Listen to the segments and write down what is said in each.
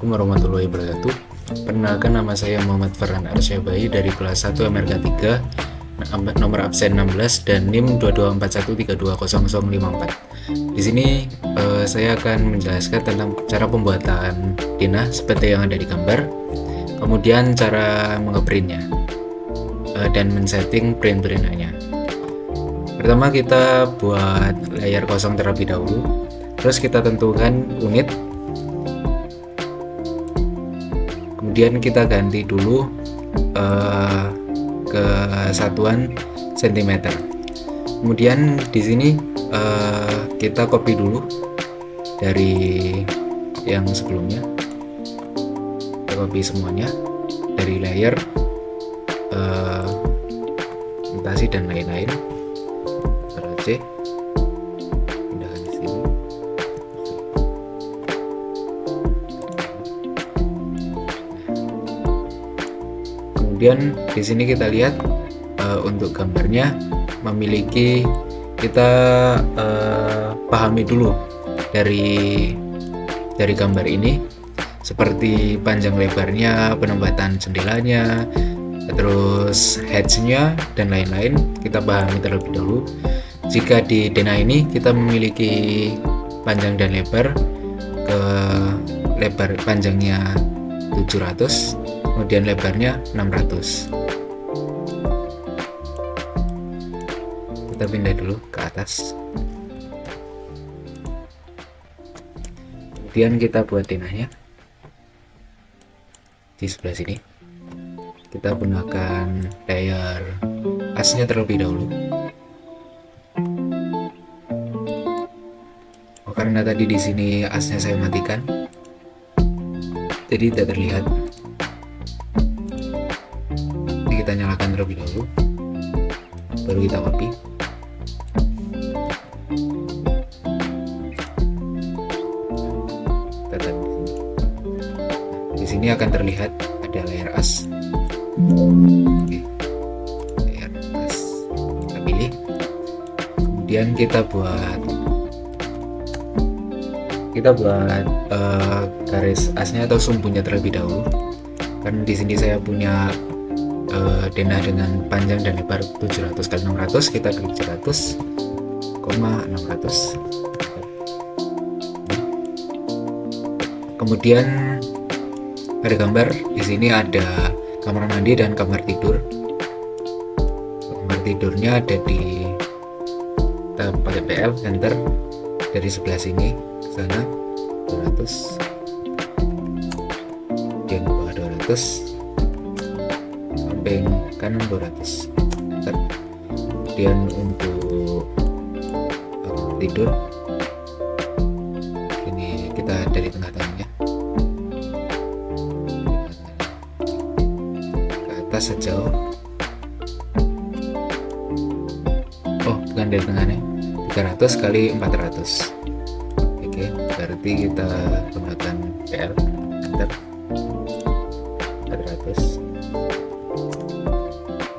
Assalamualaikum warahmatullahi wabarakatuh. Perkenalkan, nama saya Muhammad Farhan Arsyabayi dari kelas 1 MRK 3, nomor absen 16 dan NIM 2241320054. Di sini saya akan menjelaskan tentang cara pembuatan denah seperti yang ada di gambar, kemudian cara mengeprintnya dan men-setting print denahnya. Pertama kita buat layer kosong terlebih dahulu, terus kita tentukan unit. Kemudian kita ganti dulu ke satuan cm. Kemudian di sini kita copy dulu dari yang sebelumnya. Kita copy semuanya dari layer, mutasi dan lain-lain. Ctrl C. Pindahkan di sini. Kemudian di sini kita lihat untuk gambarnya memiliki, kita pahami dulu dari gambar ini seperti panjang lebarnya, penempatan jendelanya, terus hedge-nya dan lain-lain. Kita pahami terlebih dahulu. Jika di denah ini kita memiliki panjang dan lebar, ke lebar panjangnya 700, kemudian lebarnya 600. Kita pindah dulu ke atas. Kemudian kita buat denahnya di sebelah sini. Kita gunakan layer asnya terlebih dahulu. Karena tadi di sini asnya saya matikan, jadi tidak terlihat. Kita nyalakan terlebih dahulu, baru kita copy. Kita taruh di sini. Di sini akan terlihat ada layer as. Oke. Layer as kita pilih. Kemudian kita buat garis asnya atau sumbunya terlebih dahulu. Karena di sini saya punya denah dengan panjang dan lebar 700 x 600, kita klik 700, 600. Kemudian pada gambar di sini ada kamar mandi dan kamar tidur. Kamar tidurnya ada di, kita pakai PL enter, dari sebelah sini ke sana 200, kemudian bawah 200, samping kanan 200. Kemudian untuk tidur ini kita dari tengah-tengahnya ke atas sejauh, bukan dari tengahnya, 300 kali 400. Oke, berarti kita gunakan PL enter 400.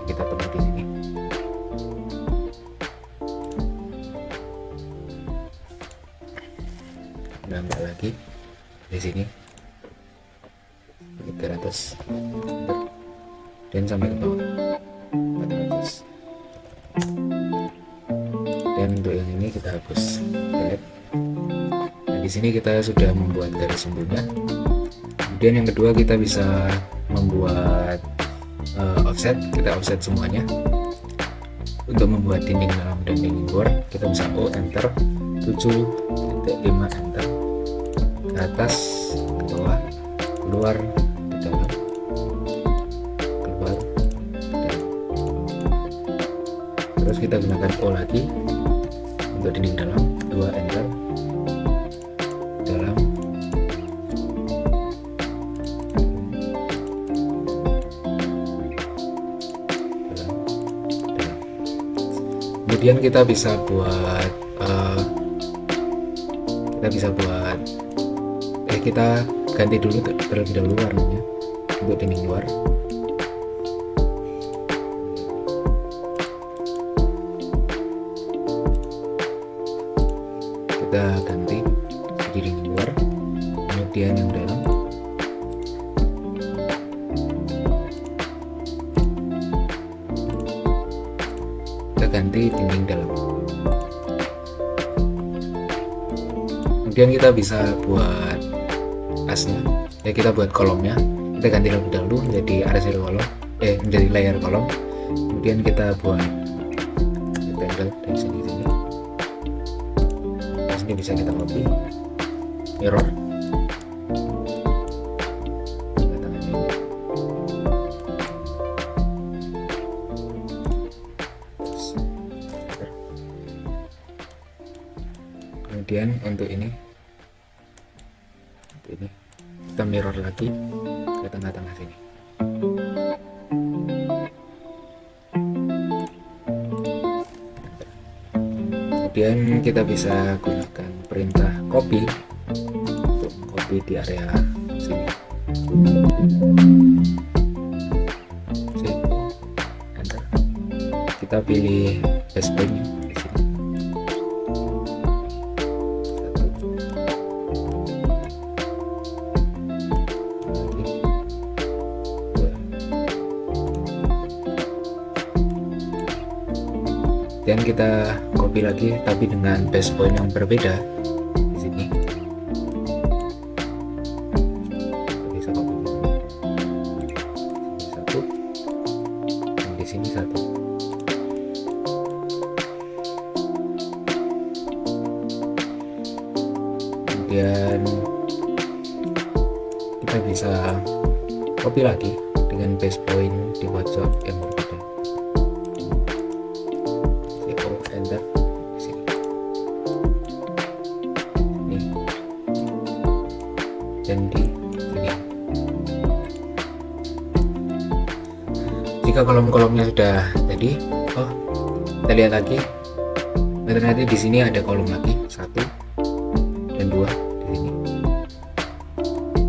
Kita tunggu di sini. Nambah lagi di sini 300 dan sampai ke bawah 400. Dan untuk yang ini kita hapus. Nah, di sini kita sudah membuat garis sumbunya. Kemudian yang kedua kita bisa membuat offset. Kita offset semuanya. Untuk membuat dinding dalam dan dinding luar, kita bisa enter 7.5 enter, ke atas, ke bawah, keluar, ke dalam, keluar, dalam. Terus kita gunakan O lagi untuk dinding dalam, 2 enter, dalam, kemudian kita bisa buat kita ganti dulu terlebih dahulu warnanya untuk dinding luar. Kita ganti di dinding luar, kemudian yang dalam kita ganti dinding dalam. Kemudian kita bisa buat asnya, ya kita buat kolomnya, kita ganti lebih dahulu menjadi RC kolom, menjadi layer kolom. Kemudian kita buat rectangle dari sini. Ini bisa kita copy, mirror, kemudian untuk ini kita mirror lagi ke tengah-tengah sini. Kemudian kita bisa gunakan perintah copy untuk copy di area sini. Enter. Kita pilih base point di sini. Dan kita copy lagi tapi dengan base point yang berbeda di sini. Kita bisa copy satu, dan di sini satu. Kemudian kita bisa copy lagi dengan base point di pojok yang berbeda. Enter di sini. Ini dan di sini. Jika kolom-kolomnya sudah jadi, kita lihat lagi. Ternyata di sini ada kolom lagi 1 dan 2 di sini.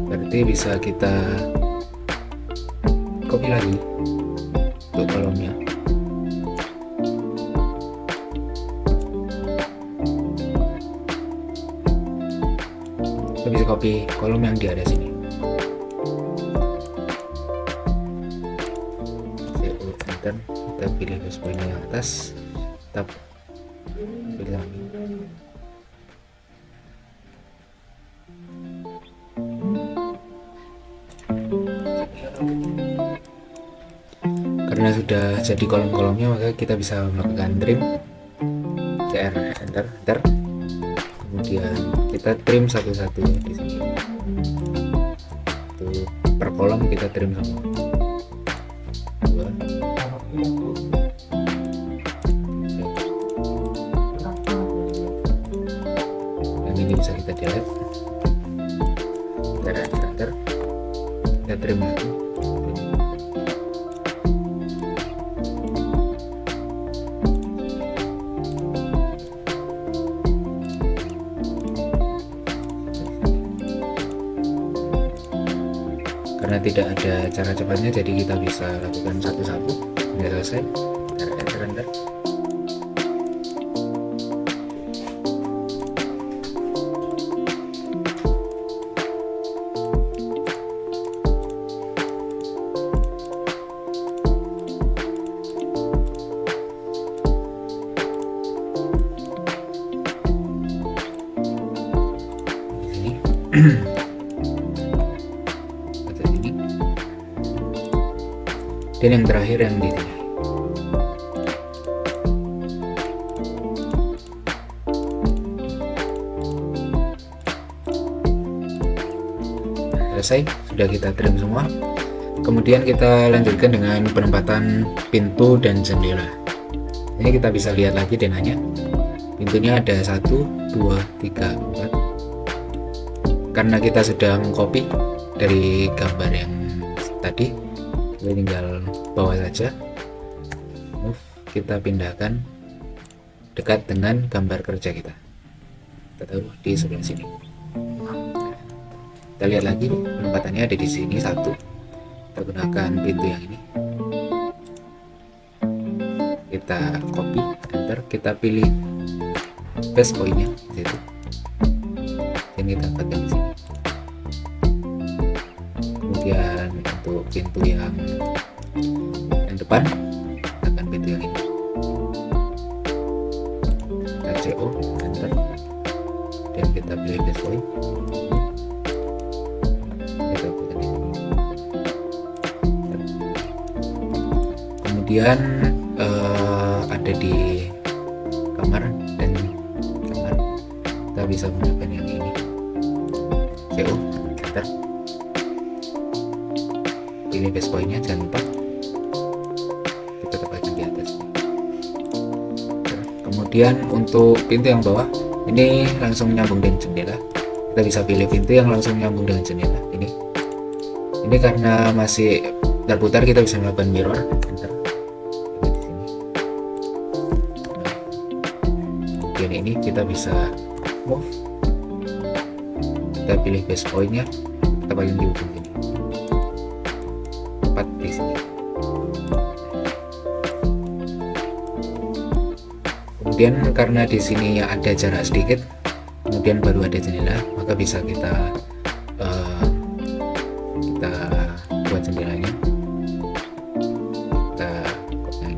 Berarti bisa kita copy lagi untuk kolomnya. Kita bisa copy kolom yang di area sini. Enter, kita pilih base point yang atas, tab, pilih samping. Karena sudah jadi kolom-kolomnya, maka kita bisa melakukan trim. CR, enter. Kemudian kita trim satu-satu di sini. Untuk per kolom kita trim semua. 2. Yang ini bisa kita delete. Enter. Kita trim lagi. Karena tidak ada cara cepatnya, jadi kita bisa lakukan satu-satu hingga selesai. Enter. Di sini. Dan yang terakhir yang di sini. Selesai, sudah kita trim semua. Kemudian kita lanjutkan dengan penempatan pintu dan jendela. Ini kita bisa lihat lagi denahnya. Pintunya ada 1, 2, 3, 4. Karena kita sudah mengcopy dari gambar yang tadi, kita tinggal bawa saja, move, kita pindahkan dekat dengan gambar kerja kita. Kita taruh di sebelah sini. Kita lihat lagi penempatannya ada di sini 1. Kita gunakan pintu yang ini. Kita copy, enter, kita pilih base pointnya di situ. Dan kita tempatkan di sini. Kemudian untuk pintu yang depan, gunakan pintu yang ini. kemudian ada di kamar dan kamar, kita bisa gunakan yang ini, CO, enter, pilih base pointnya, jangan lupa kita tekan di atas. Kemudian untuk pintu yang bawah ini langsung nyambung dengan jendela, kita bisa pilih pintu yang langsung nyambung dengan jendela. Ini karena masih terputar, kita bisa melakukan mirror, enter, di sini. Kemudian ini kita bisa move, kita pilih base pointnya, kita paling di ujung ini, tepat di sini. Kemudian karena di sini ada jarak sedikit, kemudian baru ada jendela, maka bisa kita buat jendelanya. Kita ini,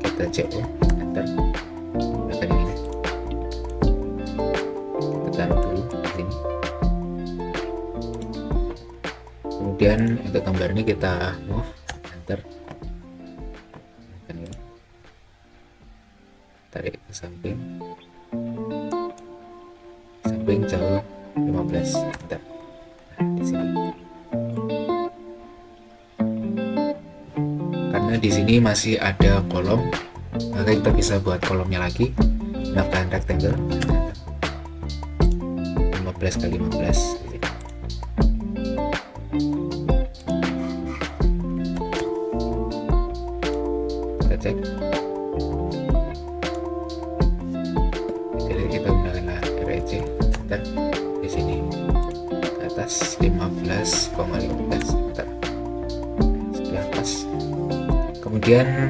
kita CO, enter, tekan yang ini, kita taruh dulu di sini. Kemudian untuk gambar ini kita move, enter, tekan ini, tarik ke samping jauh 15, enter. Di sini. Karena di sini masih ada kolom, maka kita bisa buat kolomnya lagi, gunakan rectangle 15 kali 15. Kita cek. Jadi kita gunakan REC, enter, di sini. 15,15, sudah pas. Kemudian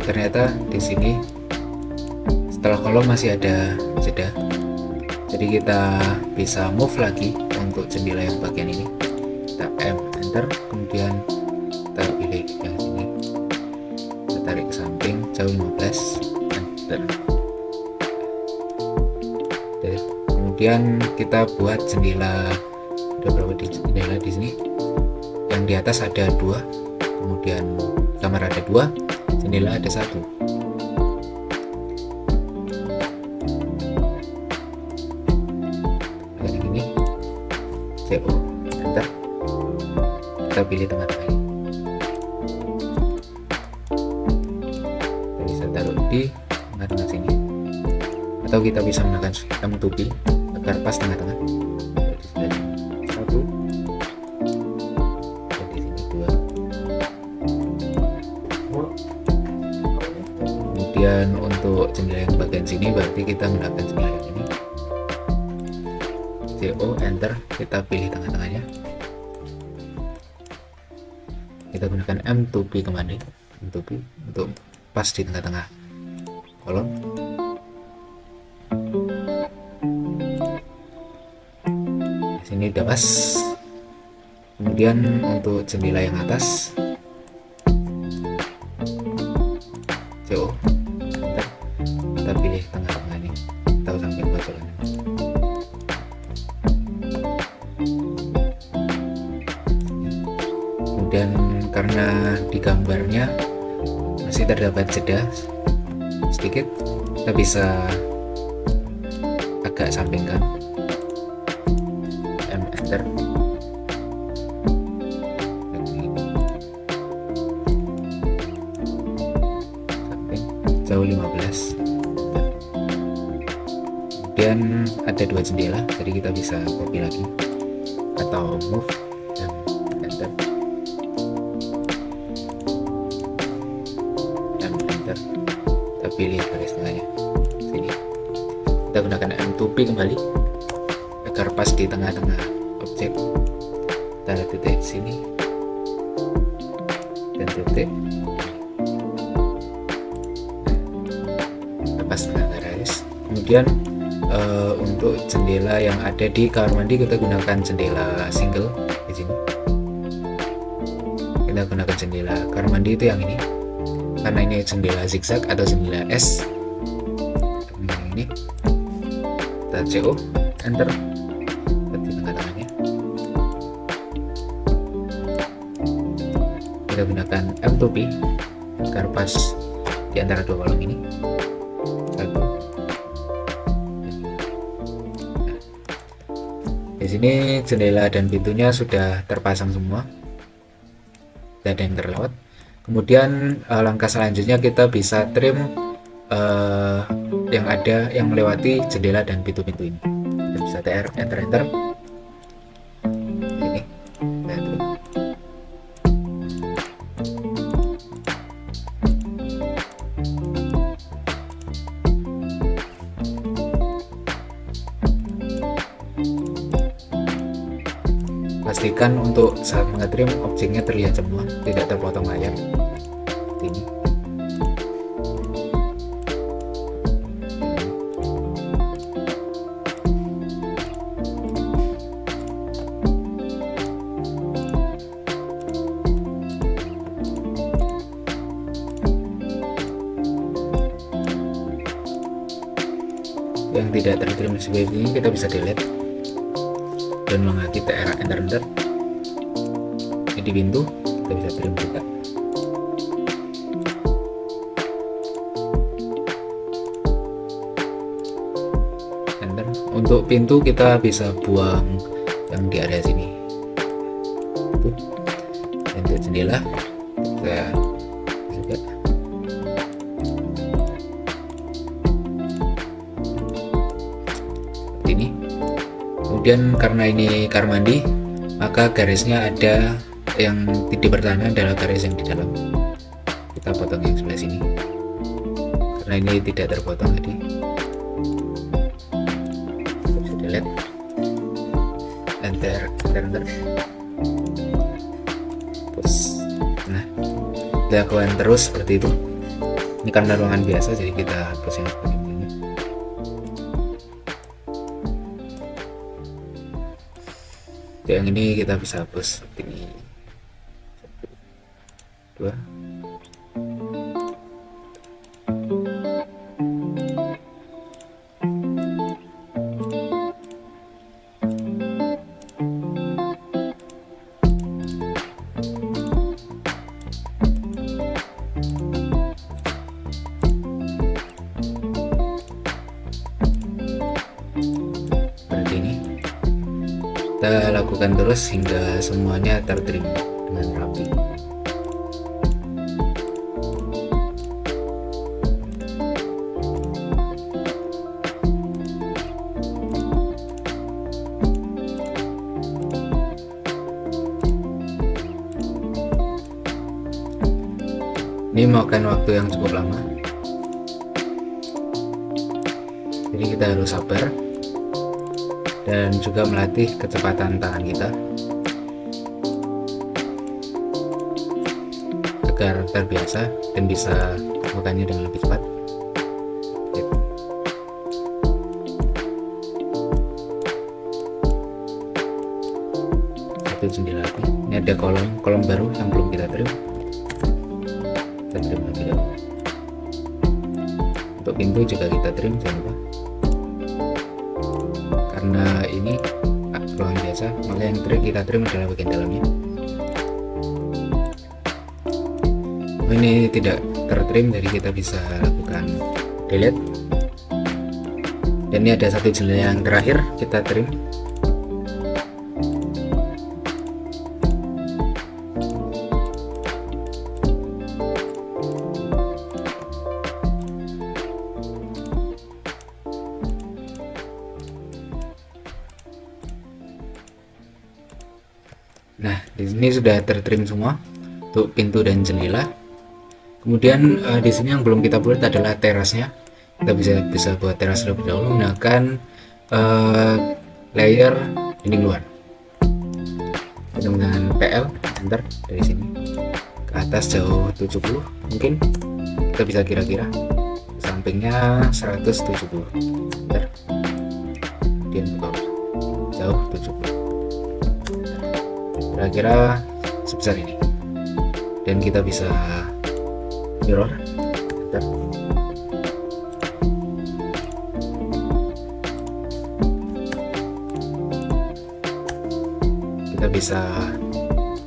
ternyata di sini setelah kolom masih ada jeda, jadi kita bisa move lagi untuk jendela yang bagian ini. Kita M, enter, kemudian kita pilih yang sini, kita tarik ke samping jauh 15, enter. Kemudian kita buat jendela. Ada berapa jendela di sini? Yang di atas ada 2, kemudian kamar ada 2, jendela ada 1. Yang ini CO, enter, kita pilih tengah-tengah ini. Kita bisa taruh di tengah-tengah sini, atau kita bisa menggunakan M2B agar pas tengah-tengah. Kemudian untuk jendela yang bagian sini berarti kita menggunakan jendela yang ini, CO, enter, kita pilih tengah-tengahnya, kita gunakan M2B kembali, M2B untuk pas di tengah-tengah kolom. Di sini udah pas. Kemudian untuk jendela yang atas, CO, enter, kita pilih tengah-tengah ini atau samping bocoran. Kemudian karena di gambarnya masih terdapat jeda sedikit, kita bisa agak sampingkan, M, enter, jauh 15. Kemudian ada 2 jendela, jadi kita bisa copy lagi atau move dan enter, dan enter, kita pilih garis tengahnya sini, kita gunakan M2B kembali agar pas di tengah-tengah objek. Kita titik sini dan titik pas tengah garis. Kemudian untuk jendela yang ada di kamar mandi kita gunakan jendela single di sini. Kita gunakan jendela kamar mandi itu yang ini, karena ini jendela zigzag atau jendela S. Yang ini kita CO, enter, di tengah-tengahnya. kita gunakan M2P agar pas di antara dua kolom ini. Di sini jendela dan pintunya sudah terpasang semua, tidak ada yang terlewat. Kemudian langkah selanjutnya kita bisa trim yang melewati jendela dan pintu-pintu ini. Kita bisa TR enter ini. Kita trim. Pastikan untuk saat mengetrim objeknya terlihat semua, tidak terpotong layar seperti ini. Yang tidak tertrim seperti ini kita bisa delete dan lagi TR enter. Ini di pintu kita bisa trim juga. Enter. Untuk pintu kita bisa buang yang di area sini. Untuk jendela kita juga. Seperti ini. Kemudian karena ini kamar mandi, maka garisnya ada yang tidak bertahan adalah garis yang di dalam. Kita potong yang sebelah sini karena ini tidak terpotong tadi. Kita bisa delete, enter. Terus, nah, dilakukan terus seperti itu. Ini karena ruangan biasa, jadi kita hapus yang seperti ini. Yang ini kita bisa hapus seperti ini. 2. Kita lakukan terus hingga semuanya tertrim dengan rapi. Ini memakan waktu yang cukup lama, jadi kita harus sabar dan juga melatih kecepatan tangan kita agar terbiasa dan bisa melakukannya dengan lebih cepat. Satu jendela lagi. Ini ada kolom baru yang belum kita trim. Kita trim lagi dulu. Untuk pintu juga kita trim, jangan lupa. Karena ini ruangan biasa, maka yang kita trim adalah bagian dalamnya. Ini tidak tertrim, jadi kita bisa lakukan delete. Dan ini ada satu jendela yang terakhir kita trim. Nah, di sini sudah tertrim semua untuk pintu dan jendela. Kemudian di sini yang belum kita buat adalah terasnya. Kita bisa buat teras terlebih dahulu menggunakan layer dinding luar. Kita menggunakan PL, enter dari sini ke atas jauh 70, mungkin kita bisa kira-kira sampingnya 170, enter. Kemudian ke bawah jauh 70. Kira-kira sebesar ini, dan kita bisa mirror, enter. Kita bisa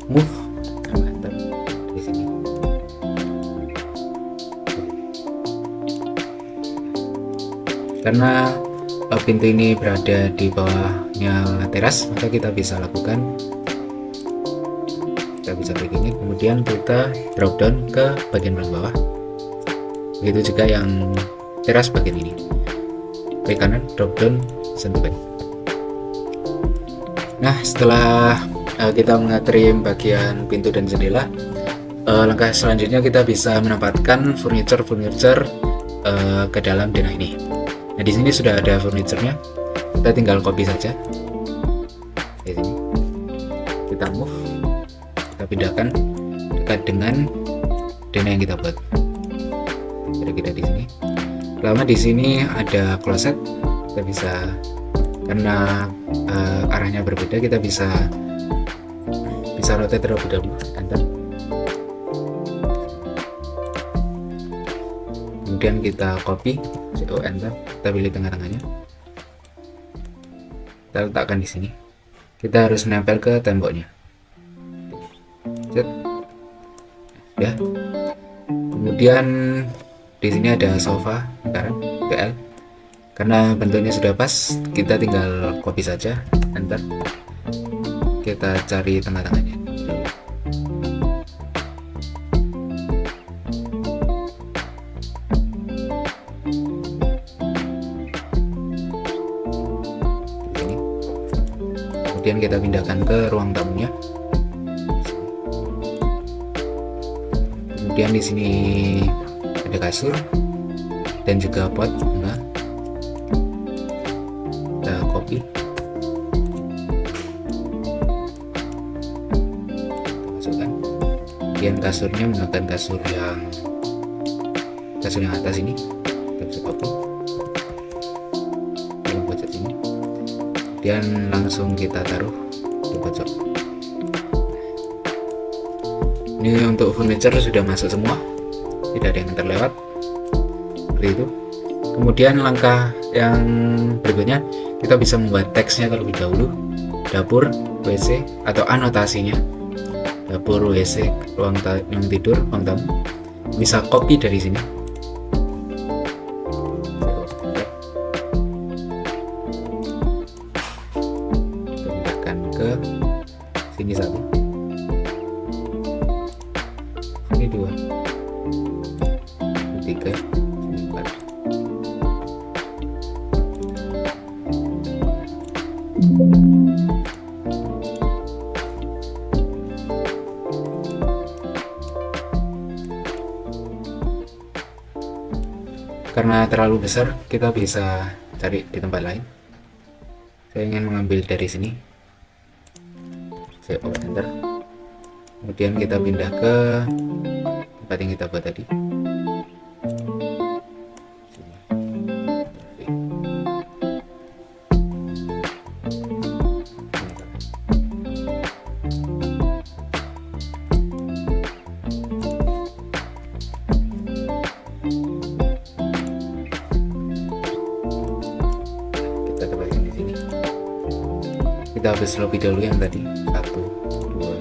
move, enter. Di Karena pintu ini berada di bawahnya teras, maka kita bisa lakukan, kita bisa begini, kemudian kita drop down ke bagian bawah. Begitu juga yang teras bagian ini, klik kanan, drop down, sentuh back. Nah, setelah kita mengatur bagian pintu dan jendela, langkah selanjutnya kita bisa menempatkan furniture ke dalam denah ini. Nah, di sini sudah ada furniturnya, kita tinggal copy saja. Di sini kita move, kita pindahkan dekat dengan denah yang kita buat. Jadi kita di sini. Lama di sini ada kloset, kita bisa, karena arahnya berbeda, kita bisa rotate terlebih dahulu, enter. Kemudian kita copy, enter, kita pilih tengah-tengahnya, kita letakkan di sini. Kita harus menempel ke temboknya. Set. Ya. Kemudian di sini ada sofa, sekarang PL. Karena bentuknya sudah pas, kita tinggal copy saja, enter. Kita cari tengah-tengahnya. Kemudian kita pindahkan ke ruang tamunya. Kemudian di sini ada kasur dan juga pot bunga. Kita copy. Kita masukkan. Kemudian kasurnya menggunakan kasur yang atas ini. Kita bisa copy. Dalam pojok sini. Kemudian langsung kita taruh di pojok. Ini untuk furniture sudah masuk semua, tidak ada yang terlewat, seperti itu. Kemudian langkah yang berikutnya, kita bisa membuat teksnya terlebih dahulu. Dapur, WC, atau anotasinya. Dapur, WC, ruang tidur, ruang tamu. Bisa copy dari sini. Ke sini satu, sini dua, sini tiga, sini empat. Karena terlalu besar, kita bisa cari di tempat lain. Saya ingin mengambil dari sini. Enter. Kemudian kita pindah ke tempat yang kita buat tadi. Kita tempatin di sini. Kita hapus lebih dahulu yang tadi. 1, 2,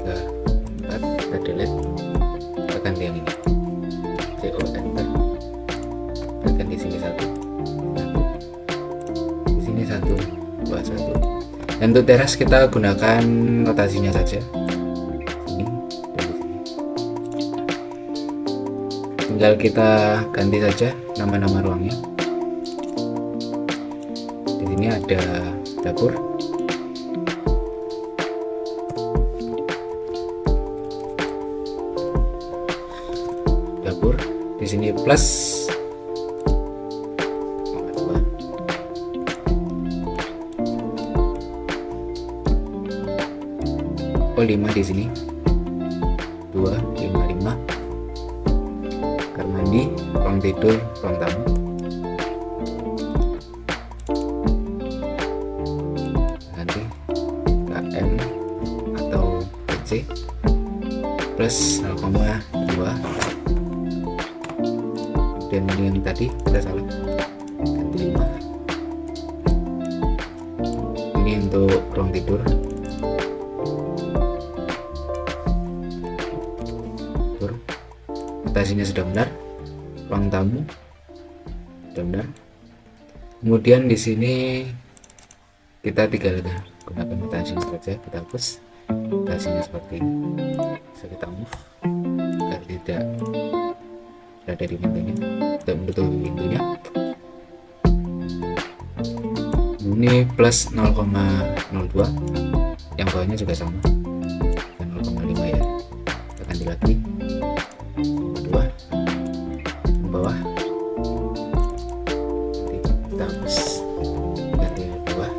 3, 4. Kita delete. Kita ganti yang ini. enter. Tekan di sini 1, di sini 1, 2, 1. Dan untuk teras kita gunakan rotasinya saja. Sini, dan di sini. Tinggal kita ganti saja nama-nama ruangnya. Di sini ada dapur. Di sini plus 2. Oh 5 di sini 2, 5, 5. Kamar mandi, ruang tidur, ruang tamu. Nanti KM atau PC plus 0,2. Dan yang tadi kita salah ganti 5. Ini untuk ruang tidur. Rotasinya sudah benar. Ruang tamu sudah benar. Kemudian di sini kita tinggal gunakan mutasi saja, kita hapus mutasinya seperti ini. Bisa kita move agar tidak berada di pintunya, tidak menutupi pintunya. Ini plus 0,02, yang bawahnya juga sama, 0,5 ya. Kita ganti lagi 2 ke bawah, kita hapus, ganti 2.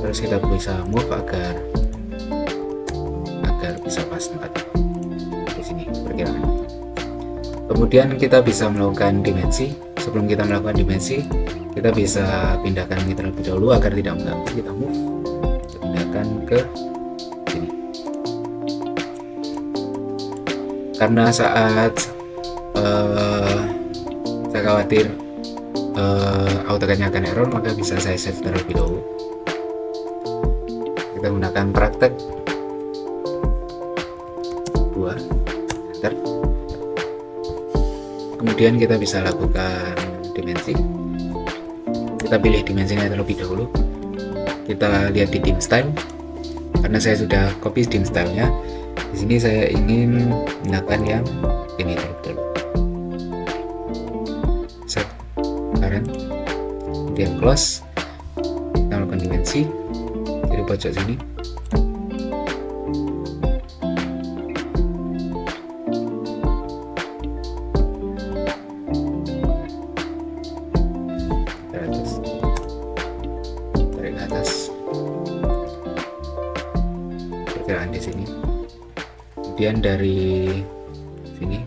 Terus kita bisa move agar bisa pas tempat di sini perkiraan. Kemudian kita bisa melakukan dimensi. Sebelum kita melakukan dimensi, kita bisa pindahkan ini terlebih dahulu agar tidak mengganggu. Kita move, kita pindahkan ke sini. Karena saat saya khawatir AutoCAD-nya akan error, maka bisa saya save terlebih dahulu. Kita gunakan praktek 2, enter. Kemudian kita bisa lakukan dimensi. Kita pilih dimensinya terlebih dahulu. Kita lihat di dim style. Karena saya sudah copy dim stylenya, di sini saya ingin gunakan yang ini terlebih dahulu. Set current, kemudian close. Kita lakukan dimensi dari pojok sini. Perkiraan di sini, kemudian dari sini,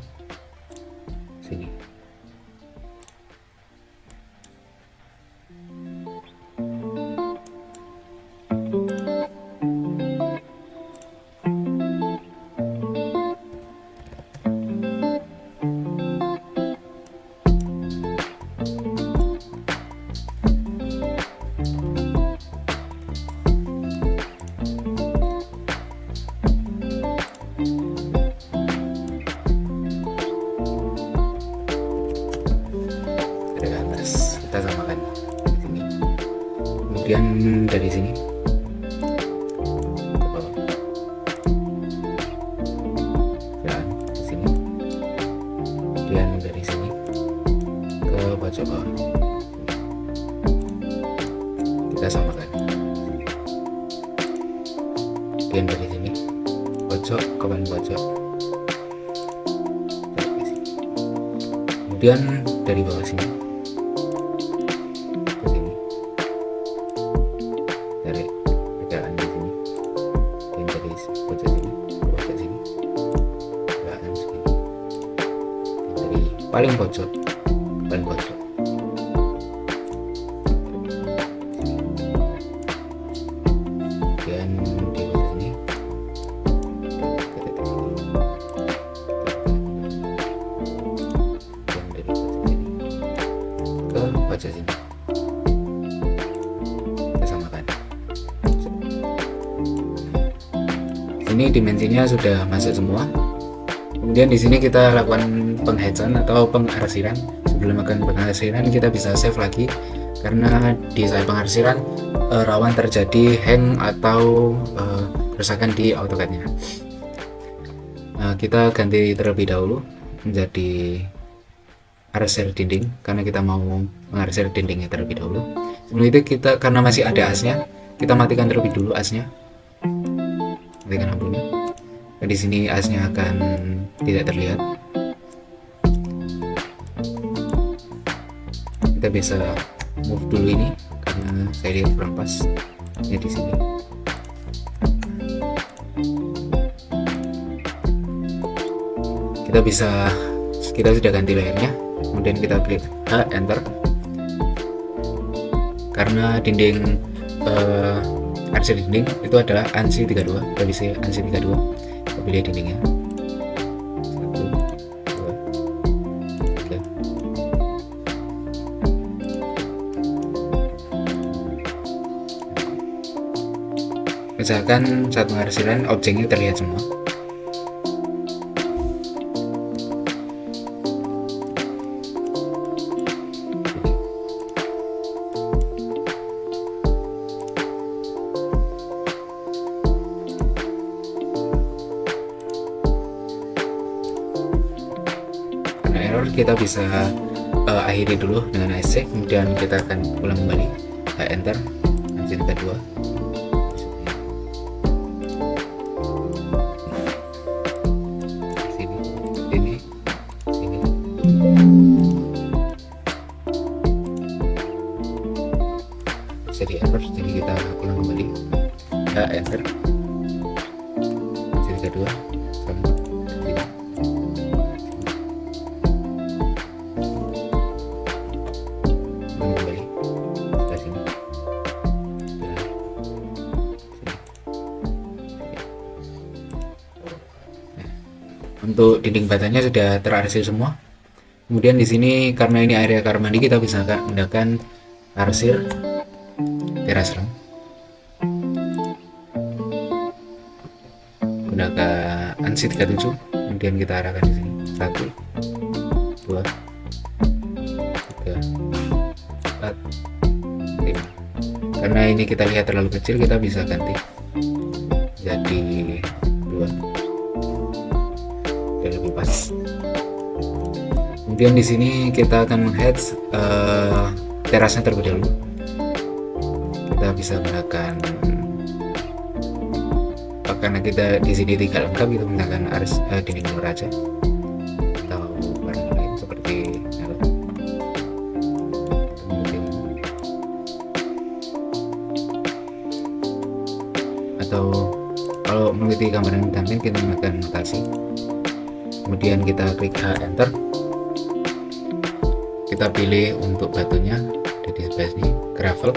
kita samakan di sini. Kemudian dari sini ke bawah, jalan ke sini. Kemudian dari sini ke pojok bawah, kita samakan. Kemudian dari sini pojok ke paling pojok, kemudian dari bawah sini ke sini, dari perkiraan di sini, dan dari pojok sini ke pojok sini, perkiraan sini, dan dari paling pojok ke paling pojok. Dan di pojok sini baca sini, kita samakan. Ini dimensinya sudah masuk semua. Kemudian di sini kita lakukan penghatchan atau pengarsiran. Sebelum melakukan pengarsiran, kita bisa save lagi karena di saat pengarsiran rawan terjadi hang atau kerusakan di AutoCAD-nya. Kita ganti terlebih dahulu menjadi arsir dinding karena kita mau mengarsir dindingnya terlebih dahulu. Sebelum itu kita, karena masih ada asnya, kita matikan terlebih dulu asnya, matikan lampunya. Nah, di sini asnya akan tidak terlihat. Kita bisa move dulu ini karena saya lihat kurang pas. Ini di sini. Kita sudah ganti layarnya. Kemudian kita klik enter. Karena dinding arsir dinding itu adalah ANSI 32, kita bisa ANSI 32. Kita pilih dindingnya 1, 2, 3. Misalkan saat pengarsiran objeknya terlihat semua. error kita bisa akhiri dulu dengan escape, kemudian kita akan ulang kembali, enter, lanjut kedua. Jadi error, jadi kita ulang kembali, enter, jadi kedua, kembali ke sini. Nah, untuk dinding batanya sudah terarsir semua. Kemudian di sini karena ini area kamar mandi, kita bisa menggunakan arsir teras RAM, gunakan ANSI 37, kemudian kita arahkan di sini 1, 2, 3, 4, 5. Karena ini kita lihat terlalu kecil, kita bisa ganti jadi 2 dan lebih pas. Kemudian di sini kita akan menghead terasnya terlebih dahulu. Kita bisa menggunakan, karena kita di sini tidak lengkap, kita menggunakan dinding luar aja atau warna lain seperti atau kalau mengikuti gambar yang tampil kita menggunakan notasi. Kemudian kita klik enter, kita pilih untuk batunya di sebelah sini, gravel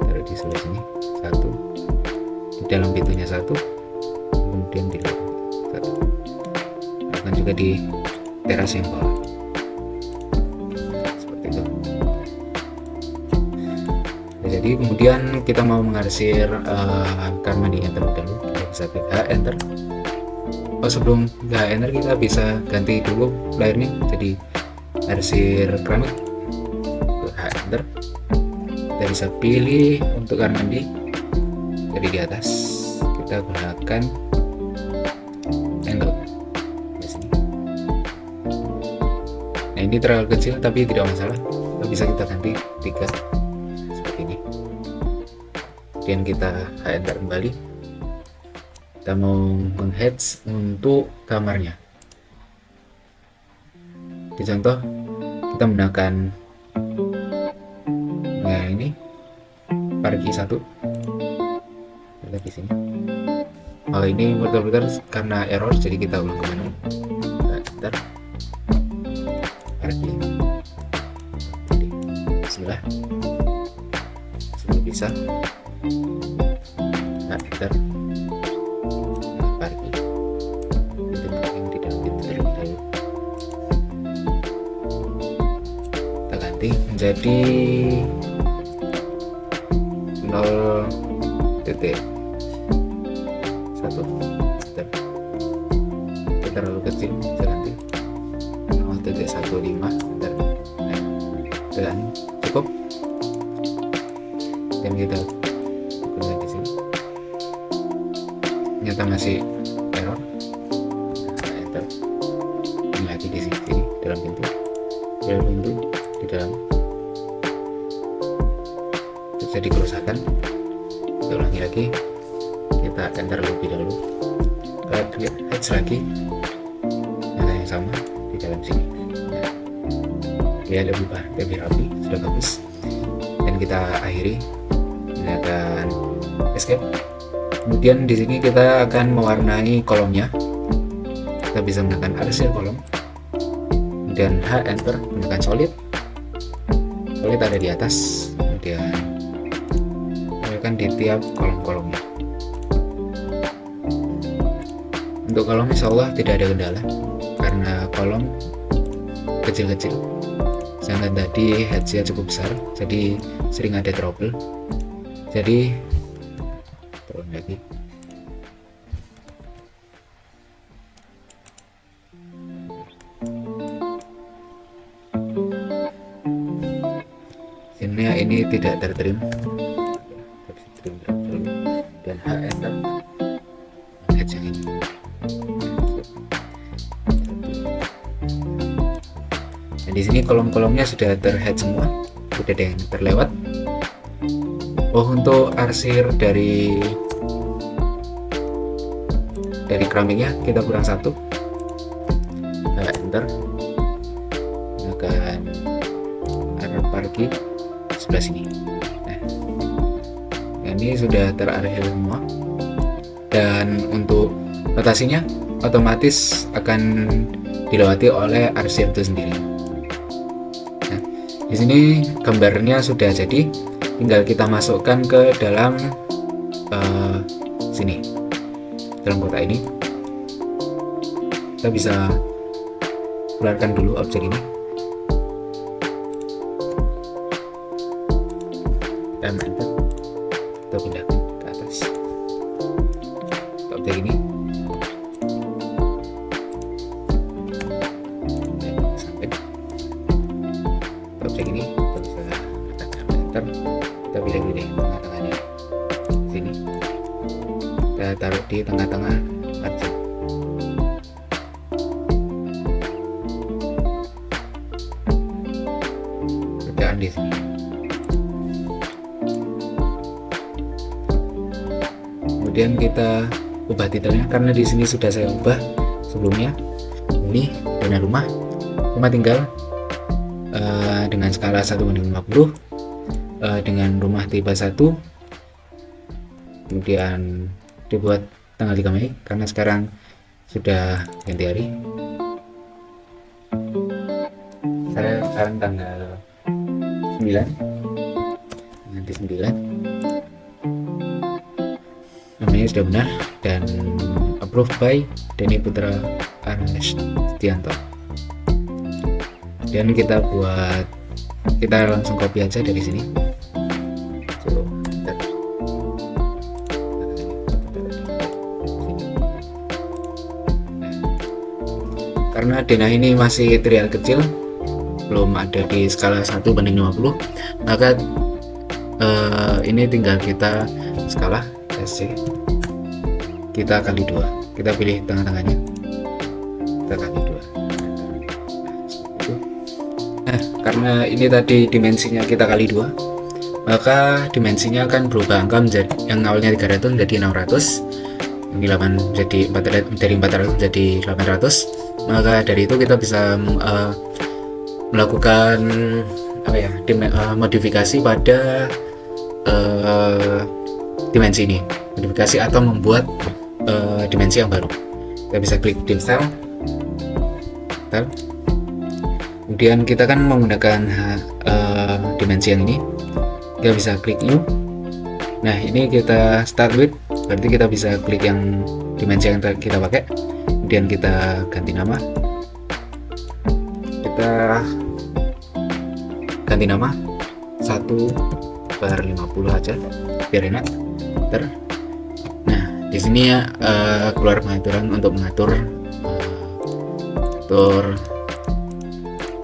taruh di sebelah sini 1, di dalam pintunya 1, kemudian di luar 1, akan juga di teras yang bawah seperti itu. Nah, jadi kemudian kita mau mengarsir kamar mandinya terlebih dahulu, kita bisa klik enter. Sebelum enter kita bisa ganti dulu layarnya jadi arsir keramik, enter. Kita bisa pilih untuk kamar mandi dari di atas, kita gunakan angle di sini. Nah ini terlalu kecil tapi tidak masalah, bisa kita ganti 3 seperti ini. Kemudian kita enter kembali, kita mau menghead untuk kamarnya. Di contoh kita menggunakan ini pargi 1, kita di sini. Ini betul-betul karena error, jadi kita ulang kembali, enter, pargi sebelah bisa, enter, pargi itu yang di dalam pintu terlebih dahulu. Kita ganti menjadi 0.1 itu terlalu kecil, bisa ganti 0.15 dan cukup. Dan kita buka di sini, ternyata masih error, enter. Ini lagi di sini dalam pintu di dalam terjadi kerusakan. Kita ulangi lagi, kita enter lebih dahulu, kita head lagi, nyata yang sama di dalam sini. Nah, lihat lebih rapi, sudah bagus. Dan kita akhiri menggunakan escape. Kemudian di sini kita akan mewarnai kolomnya. Kita bisa menggunakan arsir kolom, dan enter menggunakan solid ada di atas, kemudian di tiap kolom-kolomnya. Untuk kolom insya Allah tidak ada kendala karena kolom kecil-kecil, sedangkan tadi headnya cukup besar, jadi sering ada trouble. Jadi turun lagi, ini tidak tertrim, dan enter head yang ini Dan di sini kolom-kolomnya sudah terhead semua, tidak ada yang terlewat. Oh, untuk arsir dari keramiknya kita kurang satu. Enter, gunakan arparki sebelah sini. Nah, ini sudah terakhir semua. Dan untuk rotasinya otomatis akan dilewati oleh arsir itu sendiri. Nah, di sini gambarnya sudah jadi, tinggal kita masukkan ke dalam sini, dalam kotak ini. Kita bisa keluarkan dulu objek ini. Dan enter, kita pindahkan ke atas ke objek ini. Sampai ke objek ini, kita bisa tekan enter. Kita pilih dulu deh tengah-tengahnya, sini kita taruh di tengah-tengah objek. Di sini. Kemudian kita ubah titelnya, karena di sini sudah saya ubah sebelumnya. Ini dana rumah, cuma tinggal dengan skala 1:50, dengan rumah tipe 1, kemudian dibuat tanggal 3 Mei karena sekarang sudah ganti hari. Sekarang tanggal 9, nanti 9, namanya sudah benar dan approved by Denny Putra Arnestianto. Dan kita langsung copy aja dari sini. Karena denah ini masih trial kecil, belum ada di skala 1:50, maka ini tinggal kita skala SC, kita kali 2, kita pilih tengah-tengahnya, kita kali 2. Nah, karena ini tadi dimensinya kita kali 2, maka dimensinya akan berubah angka menjadi, yang awalnya 300 menjadi 600, ini 8 jadi 400, dari 400 menjadi 800. Maka dari itu kita bisa melakukan modifikasi pada dimensi ini, modifikasi atau membuat dimensi yang baru. Kita bisa klik di install, kemudian kita kan menggunakan dimensi yang ini, kita bisa klik new. Nah, ini kita start with, berarti kita bisa klik yang dimensi yang kita pakai, kemudian kita ganti nama, kita ganti nama 1/50 aja biar enak. Nah, di sini ya keluar pengaturan untuk mengatur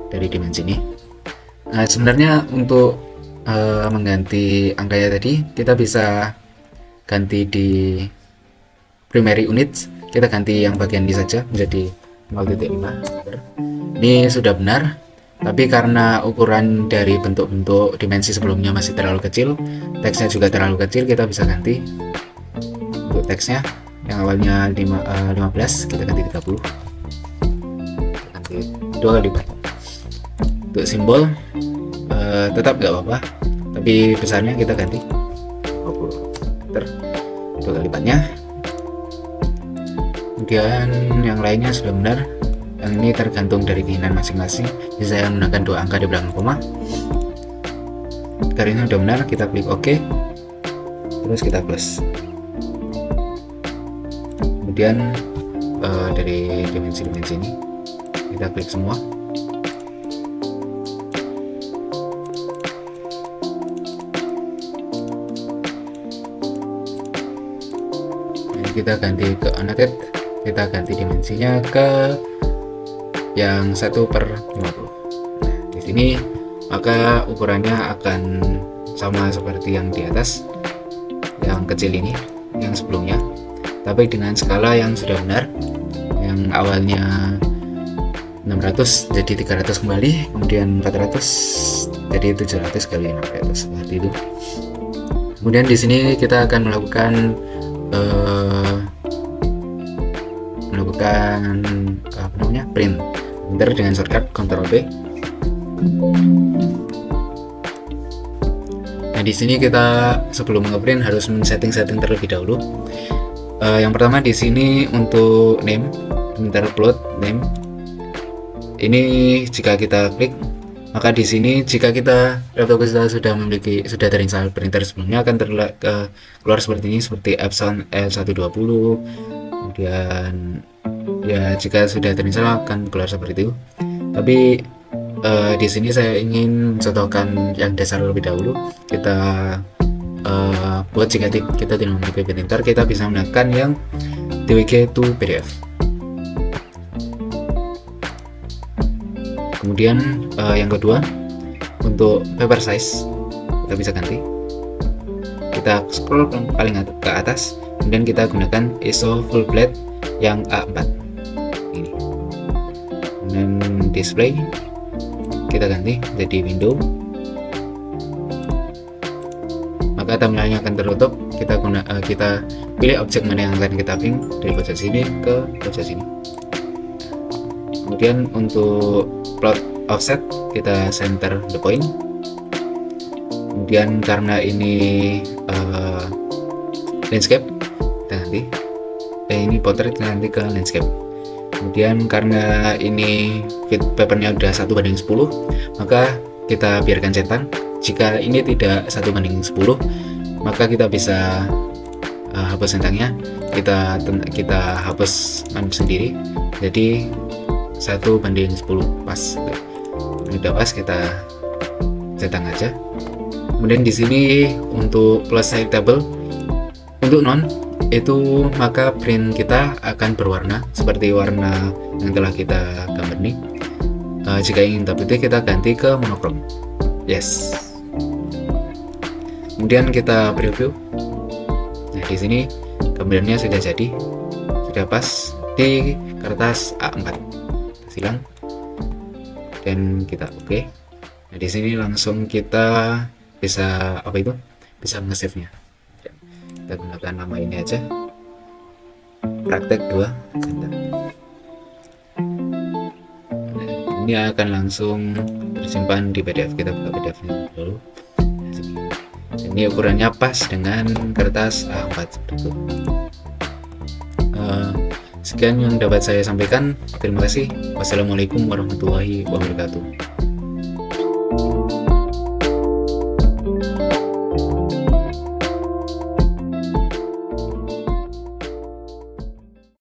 dari dimensi ini. Nah, sebenarnya untuk mengganti angkanya tadi, kita bisa ganti di primary units, kita ganti yang bagian ini saja menjadi 0.5. Ini sudah benar, tapi karena ukuran dari bentuk-bentuk dimensi sebelumnya masih terlalu kecil, teksnya juga terlalu kecil, kita bisa ganti untuk teksnya yang awalnya 15, kita ganti 30, ganti 2 kali lipat. Untuk simbol tetap nggak apa-apa, tapi besarnya kita ganti 20, 2 kali lipatnya. Kemudian yang lainnya sudah benar, yang ini tergantung dari keinginan masing-masing. Jadi saya menggunakan 2 angka di belakang koma. Karena sudah benar, kita klik OK, terus kita plus. Kemudian dari dimensi-dimensi ini kita klik semua. Ini kita ganti ke annotate, kita ganti dimensinya ke yang 1/50. Nah, di sini maka ukurannya akan sama seperti yang di atas, yang kecil ini, yang sebelumnya, tapi dengan skala yang sudah benar. Yang awalnya 600 jadi 300 kembali, kemudian 400 jadi 700 kali 600 seperti itu. Kemudian di sini kita akan melakukan print dengan shortcut Ctrl B. Nah, di sini kita sebelum ngeprint harus men-setting terlebih dahulu. Yang pertama di sini untuk name, printer upload name. Ini jika kita klik, maka di sini jika laptop kita sudah terinstall printer sebelumnya akan keluar seperti ini, seperti Epson L120. Kemudian ya jika sudah terinstall akan keluar seperti itu. Tapi di sini saya ingin mencontohkan yang dasar lebih dahulu. Kita buat jika kita tidak memiliki printer, kita bisa menggunakan yang DWG to PDF. Kemudian yang kedua, untuk paper size kita bisa ganti. Kita scroll paling ke atas, kemudian kita gunakan ISO full plate yang A4 ini. Kemudian display kita ganti jadi window, maka thumbnailnya akan tertutup. Kita pilih objek mana yang akan kita print dari pojok sini ke pojok sini. Kemudian untuk plot offset kita center the point. Kemudian karena ini landscape kita ganti, ini portrait kita ganti ke landscape. Kemudian karena ini fit papernya udah 1:10, maka kita biarkan centang. Jika ini tidak 1:10, maka kita bisa hapus centangnya. Kita hapus sendiri, jadi 1:10 pas. Udah pas, kita centang aja. Kemudian di sini untuk plus side table, untuk non itu maka print kita akan berwarna seperti warna yang telah kita gambar nih. Jika ingin hitam putih kita ganti ke monokrom. Yes. Kemudian kita preview. Nah, di sini gambarnya sudah jadi, sudah pas di kertas A4. Silang dan kita oke. Nah, di sini langsung kita bisa bisa nge-save-nya. Kita gunakan nama ini aja, praktek 2. Ini akan langsung tersimpan di PDF. Kita buka PDF-nya dulu. Ini ukurannya pas dengan kertas A4 seperti itu. Sekian yang dapat saya sampaikan. Terima kasih. Wassalamualaikum warahmatullahi wabarakatuh.